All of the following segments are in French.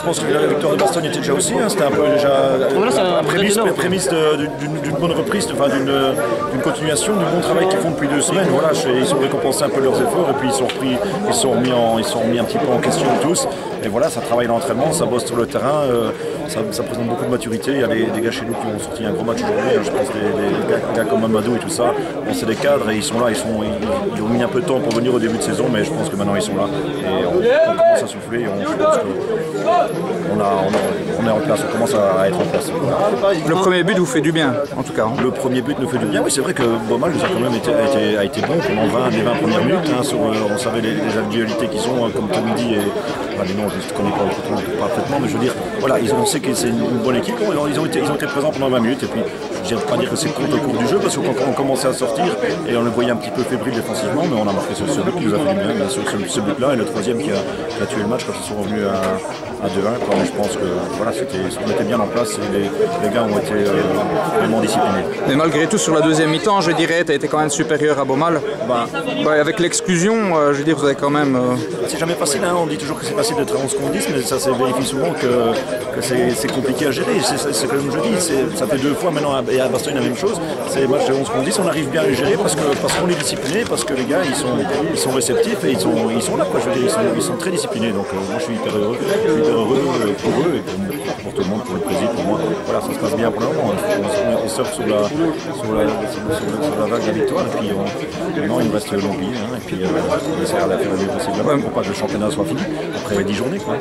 pense que la victoire de Bastogne était déjà aussi. Hein, c'était un peu déjà prémisse d'une bonne reprise, enfin d'une continuation, du bon travail qu'ils font depuis 2 semaines. Voilà, ils ont récompensé un peu leurs efforts et puis ils sont remis un petit peu en question tous. Et voilà, ça travaille l'entraînement, ça bosse sur le terrain, ça présente beaucoup de maturité. Il y a des gars chez nous qui ont sorti un gros match aujourd'hui. Je pense des gars comme Mamadou et tout ça. Bon, c'est des cadres et ils sont là. Ils ont mis un peu de temps pour venir au début de saison, mais je pense que maintenant ils sont là. Et on commence à souffler. Je pense qu'on est en place, on commence à être en place. Le premier but vous fait du bien, en tout cas. Le premier but nous fait du bien. Oui, c'est vrai que Beaumal nous a quand même été bon pendant les 20 premières minutes. Hein, on savait les individualités qu'ils ont, comme Tom dit. Les noms, je ne connais pas parfaitement, mais je veux dire, voilà, on sait que c'est une bonne équipe. Ils ont été présents pendant 20 minutes. Et puis, je ne vais pas dire que c'est contre le cours du jeu, parce que quand on commençait à sortir, et on le voyait un petit peu fébrile défensivement, mais on a marqué ce but qui nous a fait du bien, bien sûr, ce but-là, et le troisième qui a tué le match quand ils sont revenus à 2-1. Je pense que voilà, on était bien en place et les gars ont été vraiment disciplinés. Mais malgré tout, sur la deuxième mi-temps, je dirais, tu as été quand même supérieur à Beaumal. Avec l'exclusion, je veux dire, vous avez quand même... C'est jamais facile, hein. On dit toujours que c'est facile d'être à 11 contre 10, mais ça se vérifie souvent que c'est compliqué à gérer. C'est comme je dis, ça fait 2 fois maintenant, et à Bastogne la même chose. C'est les matchs de 11 contre 10, on arrive bien à les gérer parce qu'on est discipliné, parce que les gars ils sont réceptifs et ils sont là, quoi. Je veux dire, ils sont très disciplinés. Donc moi je suis hyper heureux pour eux et pour tout le monde, pour le président, pour moi. Voilà, ça se passe bien pour le moment. On surfe sur la vague de la victoire et puis maintenant il me reste l'Empire, hein, et puis on essaiera de la faire le mieux possible pour pas que le championnat soit fini après 10 journées, quoi.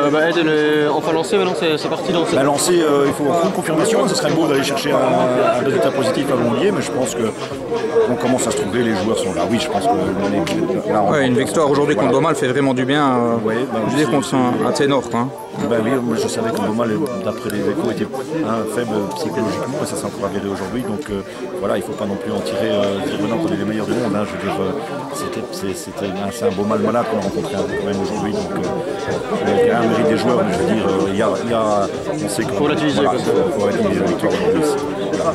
Voilà. Enfin lancé, maintenant c'est parti dans cette... Lancer, il faut une confirmation. Ce serait beau d'aller chercher un résultat positif à Montpellier, mais je pense qu'on commence à se trouver, les joueurs sont là. Oui, je pense que là, une victoire aujourd'hui contre Beaumal fait vraiment du bien. Je veux dire, contre un ténor. Hein. Oui, je savais que Beaumal, d'après les échos, était faible psychologiquement, et ça s'est encore avéré aujourd'hui. Donc voilà, il ne faut pas non plus en tirer maintenant qu'on est les meilleurs du monde. Hein. Je veux dire, c'est un Beaumal malade qu'on a rencontré quand même aujourd'hui. Donc il y a un mérite des joueurs, mais je veux dire, on sait que... Pour relativiser, voilà, faut relativiser la victoire aujourd'hui. Voilà.